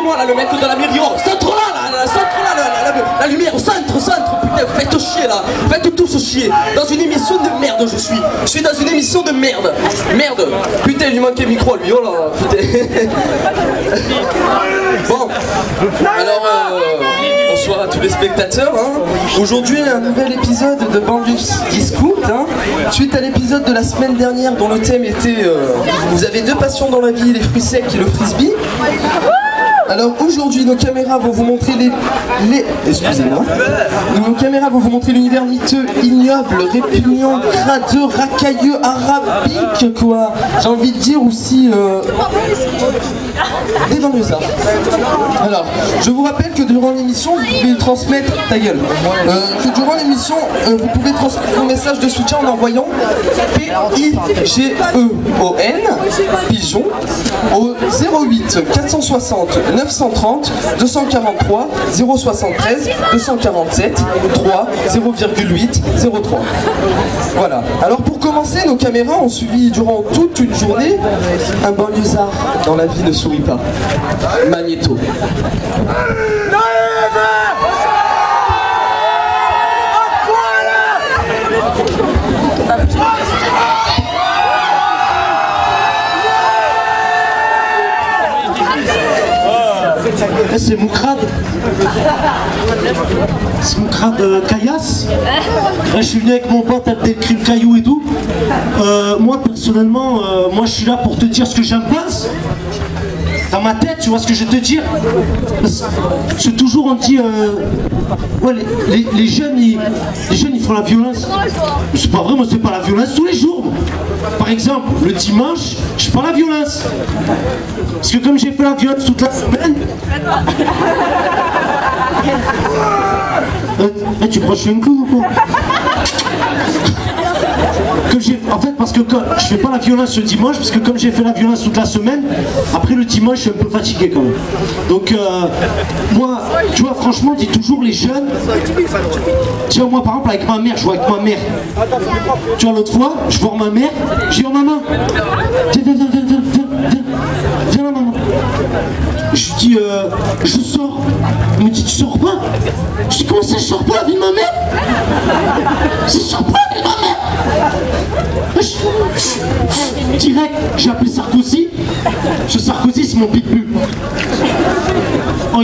moi là, le mec de la mairie, au centre là, la lumière, au centre, putain, faites chier là, faites tous chier. Dans une émission de merde je suis dans une émission de merde. Merde, putain, il lui manquait le micro à lui, oh là, putain. Bon, alors bonsoir à tous les spectateurs. Hein. Aujourd'hui, un nouvel épisode de Banlieue Discount. Hein. Suite à l'épisode de la semaine dernière dont le thème était vous avez deux passions dans la vie, les fruits secs et le frisbee. Alors aujourd'hui, nos caméras vont vous montrer excusez-moi. Nos caméras vont vous montrer l'univers miteux, ignoble, répugnant, cradeux, racailleux, arabique, quoi. J'ai envie de dire aussi des banlieusards. Alors, je vous rappelle que durant l'émission, vous pouvez transmettre ta gueule. Que durant l'émission, vous pouvez transmettre vos messages de soutien en envoyant PIGEON, pigeon, au 08 460 930 243 073 247 3 0,8 03. Voilà. Alors pour commencer, nos caméras ont suivi durant toute une journée un banlieusard dans la vie ne sourit pas. Magnéto. C'est Moukrad. C'est Moukrad Caillasse. Je suis venu avec mon pote à décrire le caillou et tout. Moi personnellement, moi je suis là pour te dire ce que j'en pense. Dans ma tête, tu vois ce que je veux te dire. C'est toujours on dit ouais, les jeunes ils font la violence. C'est pas vrai, moi c'est pas la violence tous les jours. Par exemple, le dimanche, je fais pas la violence. Parce que comme j'ai fait la violence toute la semaine. Tu crois que je suis un clown ou quoi? En fait, parce que je fais pas la violence le dimanche, parce que comme j'ai fait la violence toute la semaine, après le dimanche, je suis un peu fatigué quand même. Donc, moi, tu vois, franchement, dis toujours les jeunes. Tu vois, moi, par exemple, avec ma mère, je vois avec ma mère. Tu vois, l'autre fois, je vois ma mère, je dis oh maman, viens là, maman. Je dis, je sors. Elle me dit, tu sors pas? Je dis, comment ça, je sors pas la vie de ma mère? Je sors pas la vie de ma mère. Direct, j'ai appelé Sarkozy. Ce Sarkozy, c'est mon pitbull. Oh,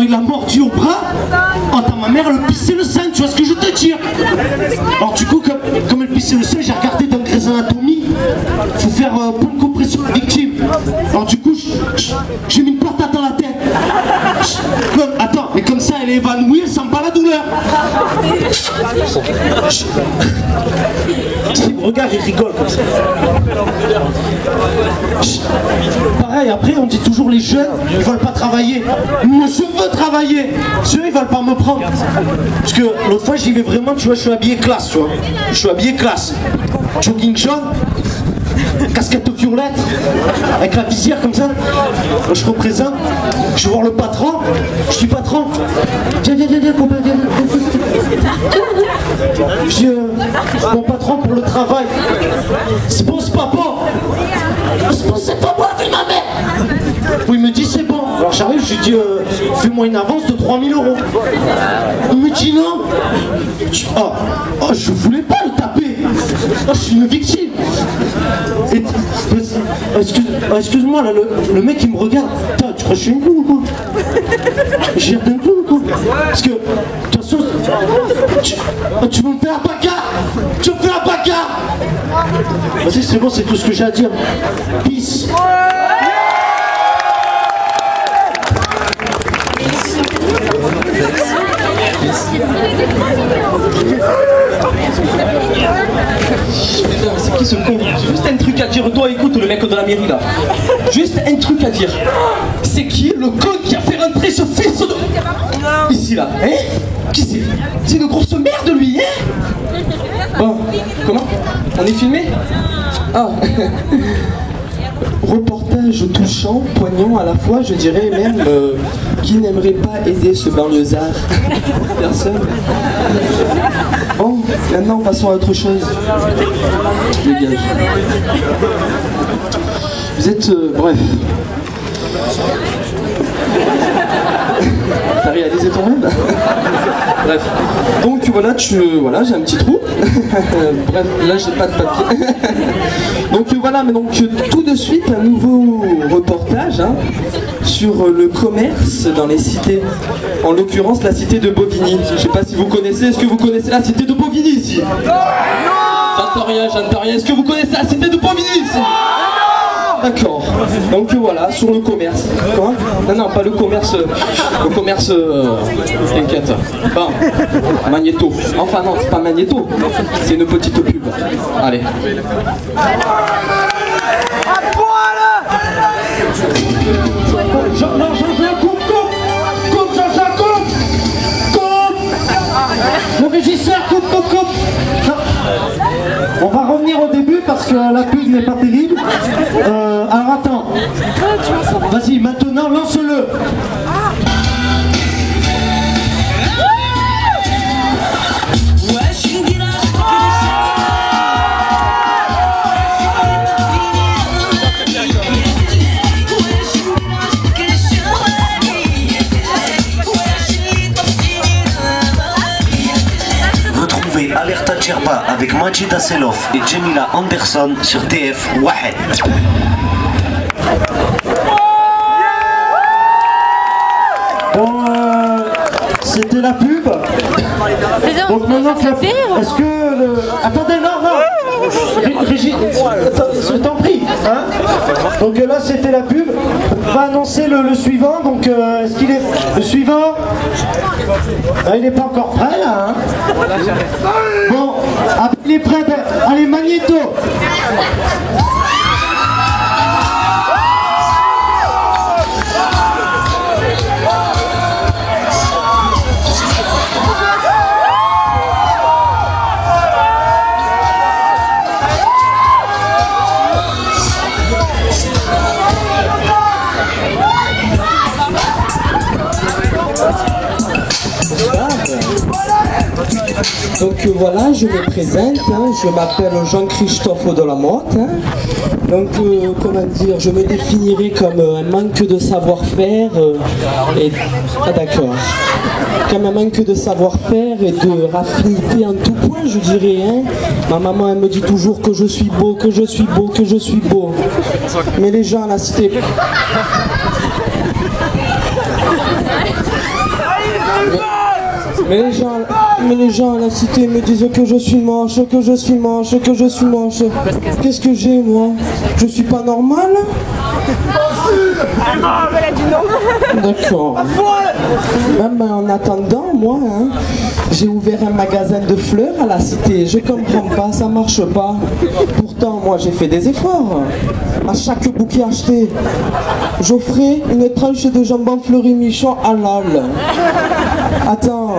il a mordu au bras. Oh, t'as ma mère, elle pissait le sein, tu vois ce que je veux te dire? Alors, du coup, comme elle pissait le sein, j'ai regardé dans Grey's Anatomy. Faut faire point de compression à la victime. Alors, du coup, j'ai mis une patate dans la tête. Attends, mais comme ça, elle est évanouie, elle sent pas la douleur. Regarde, il rigole comme ça. Pareil, après, on dit toujours les jeunes, ils veulent pas travailler. Moi, je veux travailler. Ceux, ils veulent pas me prendre. Parce que l'autre fois, j'y vais vraiment, tu vois, je suis habillé classe, tu vois. Je suis habillé classe. Jogging jaune. Casquette violette, avec la visière comme ça. Je représente, je vais voir le patron, je dis patron, viens, copain, viens. Je dis, mon patron pour le travail, c'est bon, c'est pas bon. C'est bon, c'est pas bon, la vie de ma mère. Oui, il me dit c'est bon. Alors j'arrive, je lui dis, fais-moi une avance de 3 000 €. Il me dit non. Oh, je voulais pas le taper. Oh, je suis une victime. Excuse-moi, là, le mec il me regarde. Tu crois que je suis une clown ou quoi? J'ai l'air d'un clown ou quoi? Parce que, de toute façon, tu veux me faire la bagarre? Tu me fais la bagarre? Vas-y, c'est bon, c'est tout ce que j'ai à dire. Peace. C'est qui ce con? J'ai juste un truc à dire. Toi, écoute le mec de la mairie là. Juste un truc à dire. C'est qui le con qui a fait rentrer ce fils de... Ici là, hein? Qui c'est? C'est une grosse merde lui, hein? Bon, comment? On est filmé? Ah. Reportage touchant, poignant à la fois, je dirais même, qui n'aimerait pas aider ce banlieusard? Personne. Bon, maintenant passons à autre chose. Dégage. Vous êtes... bref. T'as réalisé ton rêve? Bref. Donc voilà, voilà, j'ai un petit trou. Bref, là j'ai pas de papier. Donc voilà, mais donc tout de suite un nouveau reportage hein, sur le commerce dans les cités. En l'occurrence la cité de Bovigny. Je sais pas si vous connaissez, est-ce que vous connaissez la cité de Bovigny ici? J'entends rien. Est-ce que vous connaissez la cité de Bovigny ici? D'accord. Donc voilà, sur le commerce. Quoi? Non, pas le commerce. Le commerce. T'inquiète. Bon, Magnéto. Enfin non, c'est pas Magnéto. C'est une petite pub. Allez. Le régisseur, coupe. On va revenir au début parce que la pub n'est pas terrible. Alors attends. Vas-y, maintenant lance-le. Alerta Djerba avec Majid Asselov et Jamila Anderson sur TF Wahed. Bon, c'était la pub. Donc maintenant, est-ce que attendez, non. Régis, je t'en prie. Hein, donc là, c'était la pub. On va annoncer le suivant. Donc, est-ce qu'il est le suivant? Il n'est pas encore prêt là. Hein. Bon, il est prêt. Allez, Magnéto. Donc voilà, je me présente, hein, je m'appelle Jean-Christophe Delamotte. Hein. Donc comment dire, je me définirai comme un manque de savoir-faire ah d'accord. Comme un manque de savoir-faire et de raffinité en tout point, je dirais. Hein. Ma maman elle me dit toujours que je suis beau, que je suis beau, que je suis beau. Mais les gens à la cité... Mais les gens à la cité me disent que je suis moche, que je suis moche, que je suis moche. Qu'est-ce que j'ai moi? Je suis pas normal? D'accord. Même en attendant, moi, hein, j'ai ouvert un magasin de fleurs à la cité. Je comprends pas, ça marche pas. Pourtant, moi, j'ai fait des efforts. À chaque bouquet acheté, j'offrais une tranche de jambon fleuri michon halal. Attends,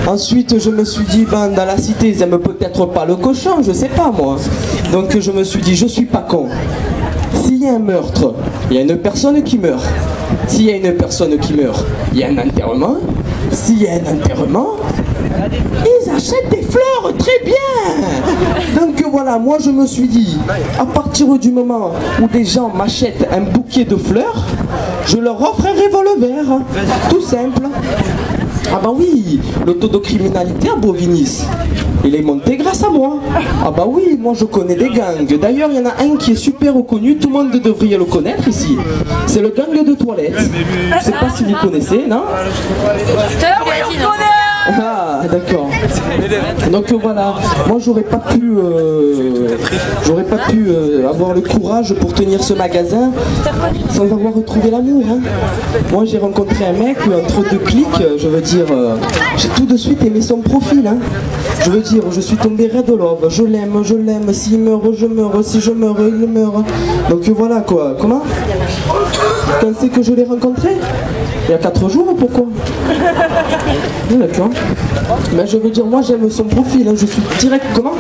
ensuite je me suis dit, ben dans la cité ils aiment peut-être pas le cochon, je sais pas moi. Donc je me suis dit, je suis pas con. S'il y a un meurtre, il y a une personne qui meurt. S'il y a une personne qui meurt, il y a un enterrement. S'il y a un enterrement, ils achètent des fleurs, très bien. Donc voilà, moi je me suis dit, à partir du moment où des gens m'achètent un bouquet de fleurs, je leur offre un revolver, tout simple. Ah bah oui, le taux de criminalité à Bovigny, il est monté grâce à moi. Ah bah oui, moi je connais des gangs. D'ailleurs, il y en a un qui est super reconnu, tout le monde devrait le connaître ici. C'est le gang de toilettes. Je sais pas si vous connaissez, non? Ah, d'accord. Donc voilà, moi j'aurais pas pu avoir le courage pour tenir ce magasin sans avoir retrouvé l'amour. Hein. Moi j'ai rencontré un mec, entre deux clics, je veux dire, j'ai tout de suite aimé son profil. Hein. Je veux dire, je suis tombé red love, je l'aime, s'il meurt, je meurs, si je meurs, il meurt. Donc voilà quoi, comment? Quand c'est que je l'ai rencontré? Il y a 4 jours, pourquoi? D'accord. Mais je veux dire, moi j'aime son profil, hein. Je suis direct, comment?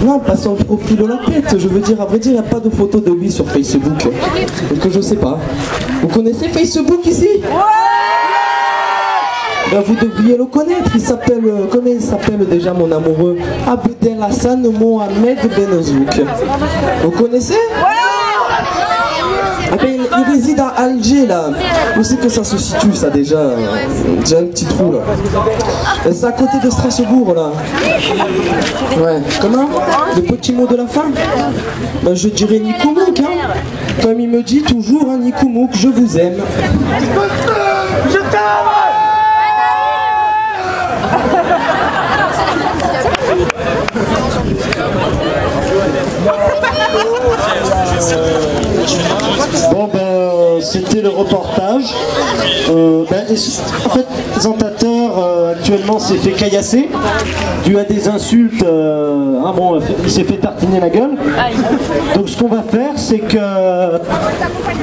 Non, pas son profil de la tête, je veux dire, à vrai dire, il n'y a pas de photo de lui sur Facebook. Donc je sais pas. Vous connaissez Facebook ici? Ben, vous devriez le connaître, il s'appelle, comment il s'appelle déjà mon amoureux? Abdel Hassan Mohamed Benzouk. Vous connaissez? Ah ben, il réside à Alger là. Où c'est que ça se situe ça déjà? Déjà un petit trou là. C'est à côté de Strasbourg là. Ouais. Comment? Le petit mot de la fin? Ben, je dirais Nikomouk, hein. Comme il me dit toujours, hein, Nikomouk, je vous aime. Je t'aime. Bon ben c'était le reportage. En fait, le présentateur actuellement s'est fait caillasser dû à des insultes. Bon, il s'est fait tartiner la gueule. Donc ce qu'on va faire, c'est que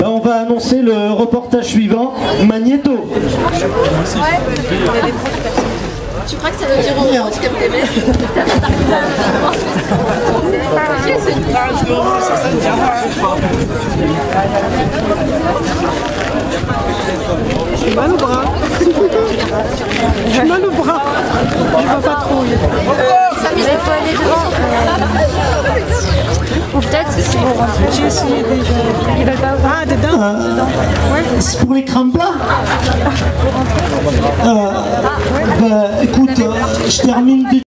on va annoncer le reportage suivant, Magnéto. Tu crois que ça veut dire en rose comme tes mecs? J'ai mal au bras. J'ai mal au bras. Je vois pas trop. Il faut aller devant. Ou peut-être c'est bon. J'ai essayé déjà. Ils veulent pas ouvrir. Ah, dedans. C'est pour les crânes plats. Écoute, je termine